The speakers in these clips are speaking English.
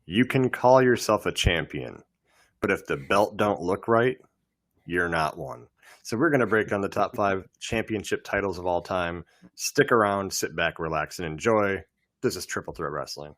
You can call yourself a champion, but if the belt don't look right, you're not one. So we're going to break down the top 5 championship titles of all time. Stick around, sit back, relax, and enjoy. This is Triple Threat Wrestling.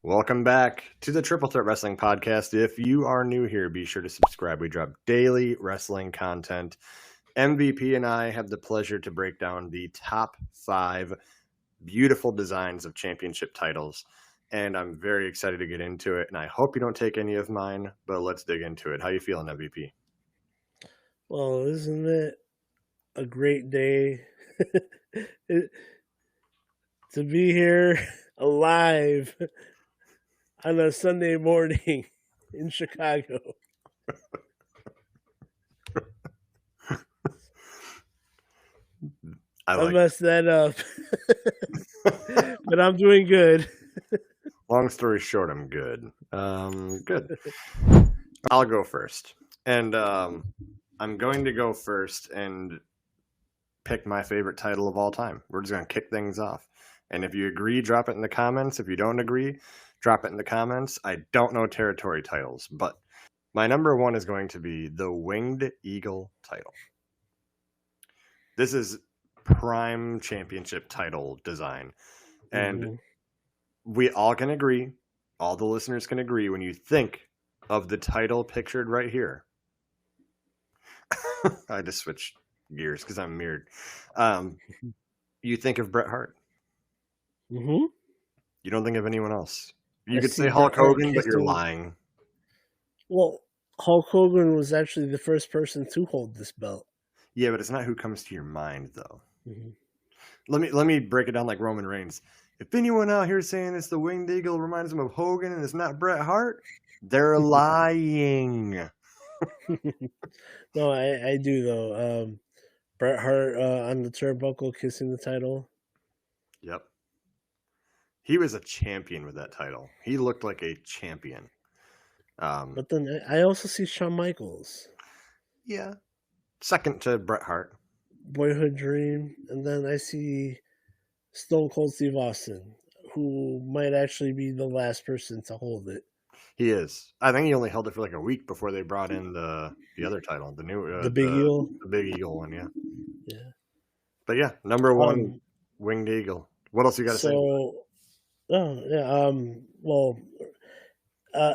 Welcome back to the Triple Threat Wrestling Podcast. If you are new here, be sure to subscribe. We drop daily wrestling content. MVP and I have the pleasure to break down the top 5 beautiful designs of championship titles. And I'm very excited to get into it. And I hope you don't take any of mine, but let's dig into it. How you feeling, MVP? Well, isn't it a great day to be here alive on a Sunday morning in Chicago? I messed that up, but I'm doing good. Long story short, I'm good. Good. I'll go first. And I'm going to go first and pick my favorite title of all time. We're just going to kick things off. And if you agree, drop it in the comments. If you don't agree, drop it in the comments. I don't know territory titles, but my number 1 is going to be the Winged Eagle title. This is prime championship title design. And we all can agree, all the listeners can agree, when you think of the title pictured right here. I just switched gears because I'm mirrored. You think of Bret Hart. Mm-hmm. You don't think of anyone else. You could say Hulk Hogan, but you're lying. Well, Hulk Hogan was actually the first person to hold this belt. Yeah, but it's not who comes to your mind, though. Mm-hmm. Let me break it down like Roman Reigns. If anyone out here saying it's the Winged Eagle reminds them of Hogan and it's not Bret Hart, they're lying. No, I do, though. Bret Hart on the turnbuckle kissing the title. Yep. He was a champion with that title. He looked like a champion. But then I also see Shawn Michaels. Yeah. Second to Bret Hart. Boyhood Dream. And then I see Stone Cold Steve Austin, who might actually be the last person to hold it. He is. I think he only held it for like a week before they brought in the other title, the new the Big Eagle. The Big Eagle one, yeah. Yeah. But yeah, number 1, Winged Eagle. What else you got to say? Well,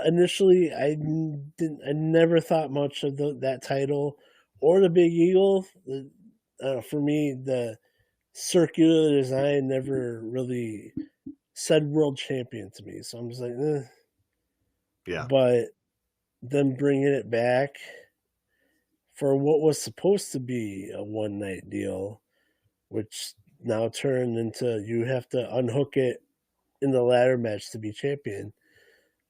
initially I never thought much of that title or the Big Eagle. For me, the circular design never really said world champion to me, so I'm just like, eh. Yeah. But then bringing it back for what was supposed to be a one-night deal, which now turned into you have to unhook it in the ladder match to be champion.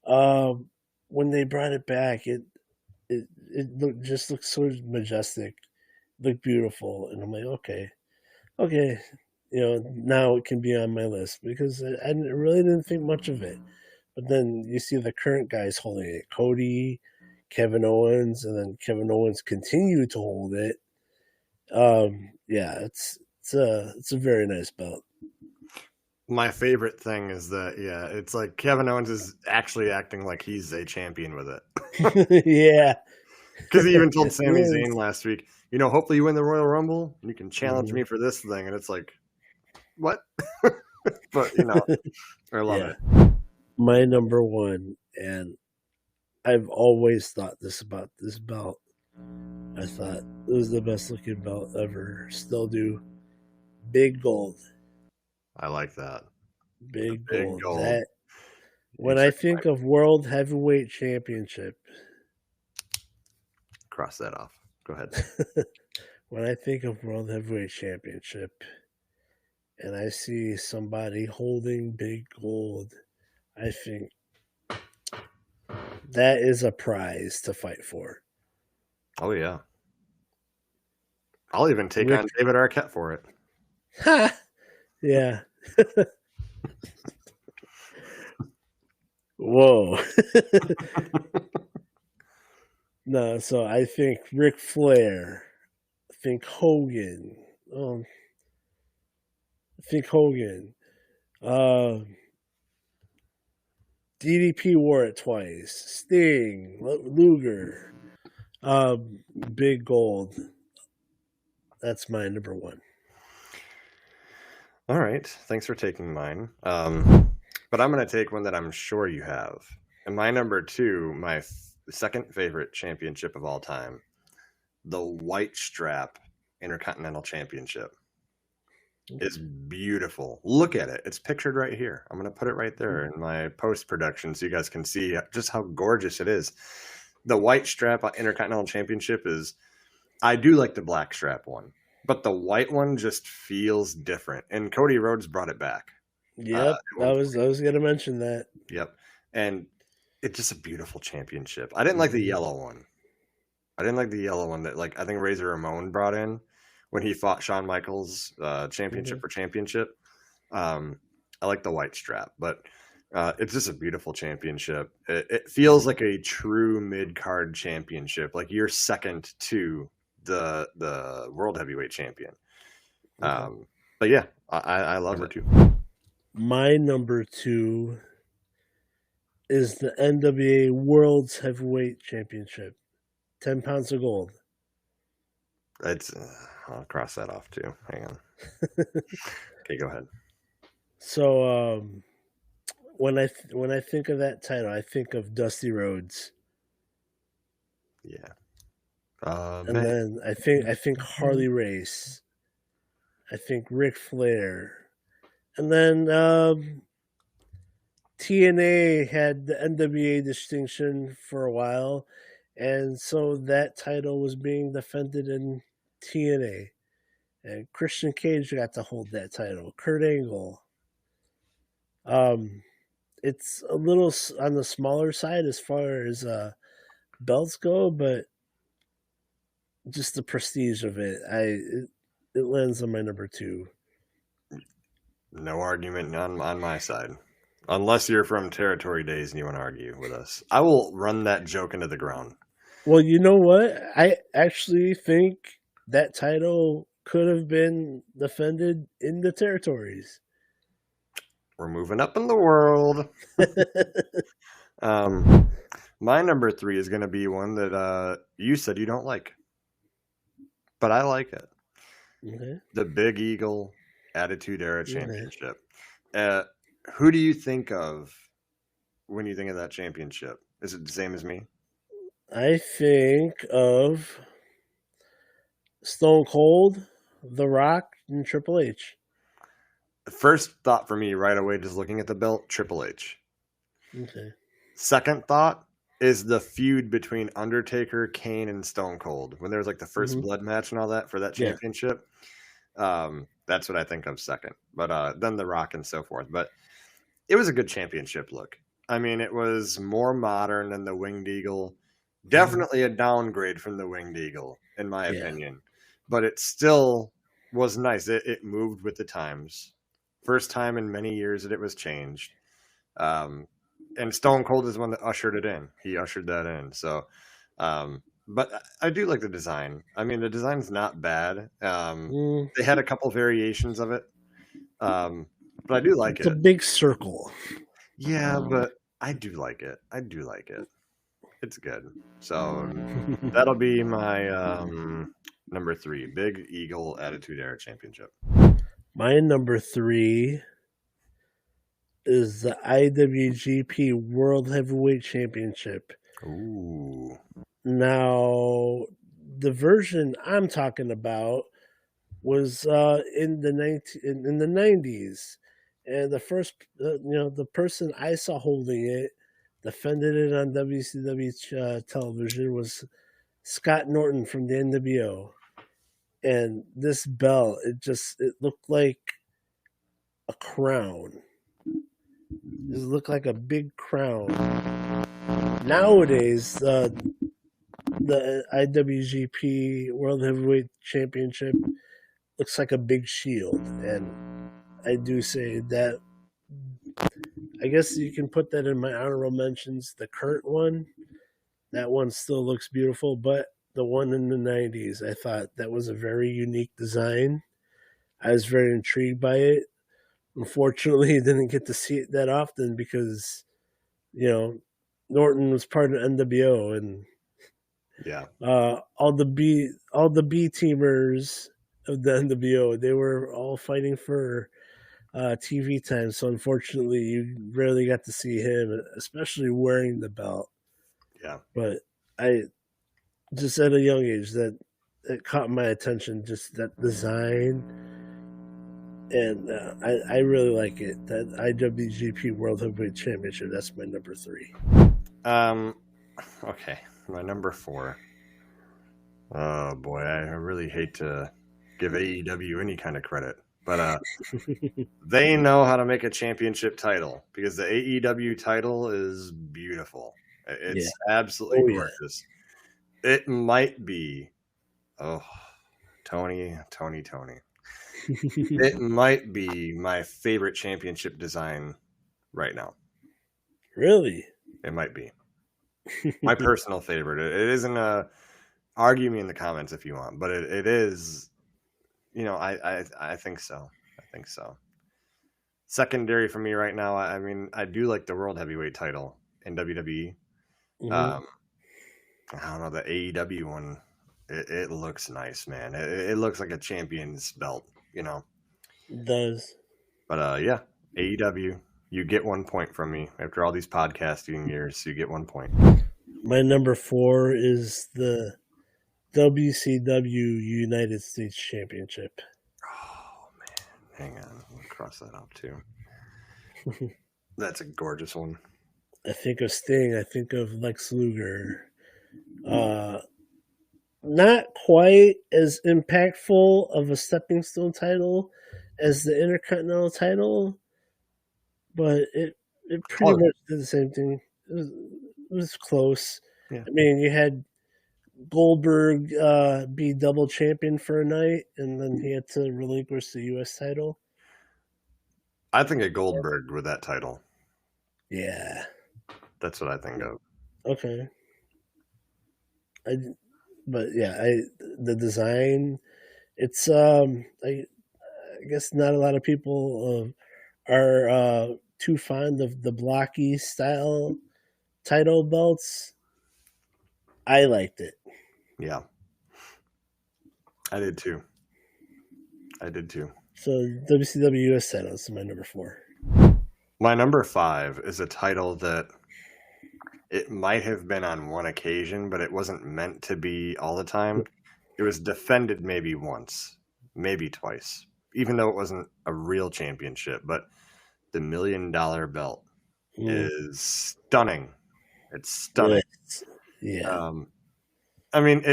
When they brought it back, it looked so majestic, looked beautiful, and I'm like, okay, now it can be on my list because I really didn't think much of it. But then you see the current guys holding it, Cody, Kevin Owens, and then Kevin Owens continued to hold it. It's a very nice belt. My favorite thing is that, it's like Kevin Owens is actually acting like he's a champion with it. Yeah. Because he even told Sami Zayn last week, hopefully you win the Royal Rumble and you can challenge me for this thing. And it's like, what? But, I love it. My number 1, and I've always thought this about this belt. I thought it was the best looking belt ever. Still do. Big Gold. I like that. Big Gold. When I think of World Heavyweight Championship. Cross that off. Go ahead. When I think of World Heavyweight Championship and I see somebody holding Big Gold, I think that is a prize to fight for. Oh, yeah. I'll even take on David Arquette for it. Ha! Yeah. Whoa. No, so I think Ric Flair. I think Hogan. Um, I think Hogan. Uh, DDP wore it twice. Sting, Luger, Big Gold. That's my number one. All right. Thanks for taking mine. But I'm going to take one that I'm sure you have. And my number two, my second favorite championship of all time, the White Strap Intercontinental Championship, is beautiful. Look at it. It's pictured right here. I'm going to put it right there in my post production so you guys can see just how gorgeous it is. The White Strap Intercontinental Championship is, I do like the black strap one, but the white one just feels different. And Cody Rhodes brought it back. Yep, I was gonna mention that. Yep. And it's just a beautiful championship. I didn't like the yellow one. I didn't like the yellow one that, like, I think Razor Ramon brought in when he fought Shawn Michaels championship for championship. I like the white strap, but it's just a beautiful championship. It feels like a true mid-card championship, like you're second to the world heavyweight champion. But yeah, I love her too. My number two is the NWA World's Heavyweight Championship. 10 pounds of gold. I'll cross that off too. Hang on. Okay, go ahead. So when I think of that title, I think of Dusty Rhodes. Yeah. And then I think Harley Race. I think Ric Flair. And then TNA had the NWA distinction for a while, and so that title was being defended in TNA. And Christian Cage got to hold that title. Kurt Angle. It's a little on the smaller side as far as belts go, but just the prestige of it, it lands on my number two. No argument on my side. Unless you're from Territory Days and you want to argue with us. I will run that joke into the ground. Well, you know what? I actually think that title could have been defended in the territories. We're moving up in the world. My number three is going to be one that you said you don't like. But I like it. Okay. The Big Eagle Attitude Era Championship. Who do you think of when you think of that championship? Is it the same as me? I think of Stone Cold, The Rock, and Triple H. The first thought for me right away, just looking at the belt, Triple H. Okay. Second thought is the feud between Undertaker, Kane, and Stone Cold. When there was like the first blood match and all that for that championship. Yeah. That's what I think of second. But then The Rock and so forth. But it was a good championship look. I mean, it was more modern than the Winged Eagle. Definitely a downgrade from the Winged Eagle, in my opinion. But it still was nice. It moved with the times. First time in many years that it was changed. And Stone Cold is one that ushered it in. He ushered that in. So, but I do like the design. I mean, the design's not bad. They had a couple variations of it. But I do like it. It's a big circle. Yeah, but I do like it. It's good. So that'll be my number three, Big Eagle Attitude Era Championship. My number three is the IWGP World Heavyweight Championship. Ooh. Now, the version I'm talking about was in the 90s, and the first the person I saw holding it, defended it on WCW television, was Scott Norton from the NWO. And this belt, it looked like a crown. It looked like a big crown. Nowadays, the IWGP World Heavyweight Championship looks like a big shield. And I do say that, I guess you can put that in my honorable mentions. The current one that one still looks beautiful, but the one in the 90s, I thought that was a very unique design. I was very intrigued by it. Unfortunately, didn't get to see it that often because, you know, Norton was part of NWO, and Yeah. all the B teamers of the NWO, they were all fighting for TV time. So unfortunately, you rarely got to see him, especially wearing the belt. Yeah. But I just at a young age that it caught my attention, just that design, and I really like it. That IWGP World Heavyweight Championship. That's my number 3. Okay. My number 4. Oh boy, I really hate to give AEW any kind of credit, but they know how to make a championship title because the AEW title is beautiful. Yeah. It's absolutely Oh yeah. gorgeous. It might be, oh, Tony. It might be my favorite championship design right now. Really? It might be my personal favorite. It isn't a argue me in the comments if you want, but it is. You know, I think so. I think so. Secondary for me right now. I mean, I do like the world heavyweight title in WWE. Mm-hmm. I don't know, the AEW one. It looks nice, man. It looks like a champion's belt, you know. It does. But yeah, AEW. You get 1 point from me after all these podcasting years. You get 1 point. My number 4 is the WCW United States Championship. Oh man, hang on. We'll cross that out too. That's a gorgeous one. I think of Sting. I think of Lex Luger. Not quite as impactful of a stepping stone title as the Intercontinental title, but it pretty much did the same thing. It was close. Yeah. I mean, you had Goldberg be double champion for a night, and then he had to relinquish the U.S. title. I think of Goldberg with that title. Yeah. That's what I think of. Okay. The design, it's I guess not a lot of people are too fond of the blocky style title belts. I liked it. Yeah. I did too. So WCW US title is my number 4. My number 5 is a title that it might have been on one occasion, but it wasn't meant to be all the time. It was defended maybe once, maybe twice, even though it wasn't a real championship. But the $1 million belt is stunning. It's stunning. Yeah. I mean,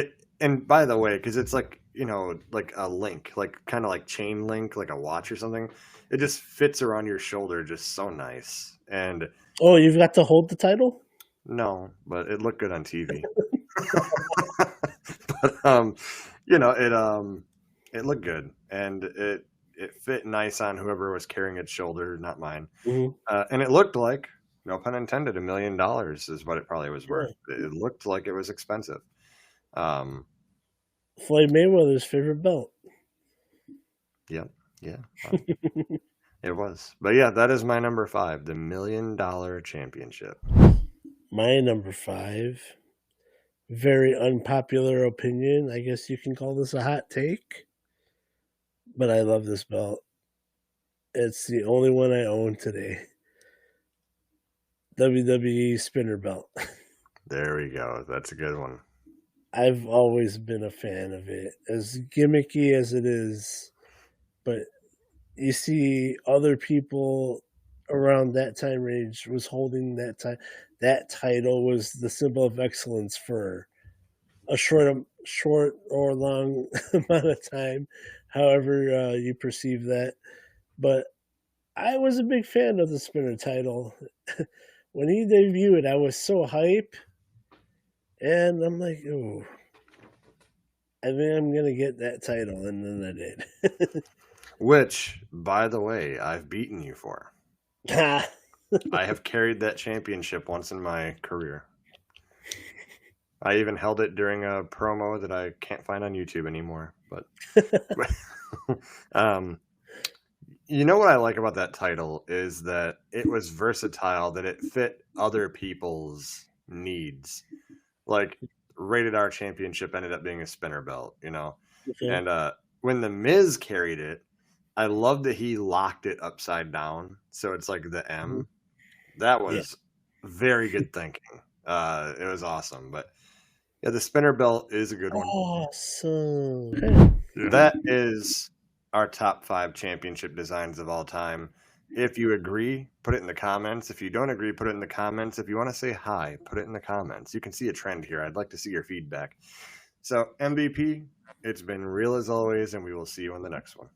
and by the way, because it's like, you know, like a link, like kind of like chain link, like a watch or something. It just fits around your shoulder just so nice. And oh, you've got to hold the title? No, but it looked good on TV. But you know, it looked good, and it fit nice on whoever was carrying its shoulder, not mine. Mm-hmm. And it looked like, no pun intended, $1 million is what it probably was worth. It looked like it was expensive. Floyd Mayweather's favorite belt. Yeah. It was. But yeah, that is my number 5, the $1 million championship. My number 5, very unpopular opinion. I guess you can call this a hot take, but I love this belt. It's the only one I own today. WWE spinner belt. There we go. That's a good one. I've always been a fan of it, as gimmicky as it is. But you see other people around that time range was holding that time. That title was the symbol of excellence for a short or long amount of time, however you perceive that. But I was a big fan of the spinner title. When he debuted, I was so hype, and I'm like, "Ooh, I think I'm gonna get that title," and then I did. Which, by the way, I've beaten you for. I have carried that championship once in my career. I even held it during a promo that I can't find on YouTube anymore. But you know what I like about that title is that it was versatile, that it fit other people's needs. Like Rated R Championship ended up being a spinner belt, you know. Okay. And when the Miz carried it, I love that he locked it upside down, so it's like the M. That was very good thinking. It was awesome, but yeah, the spinner belt is a good one. Awesome. Okay. That is our top 5 championship designs of all time. If you agree, put it in the comments. If you don't agree, put it in the comments. If you want to say hi, put it in the comments. You can see a trend here. I'd like to see your feedback. So, MVP, it's been real as always, and we will see you on the next one.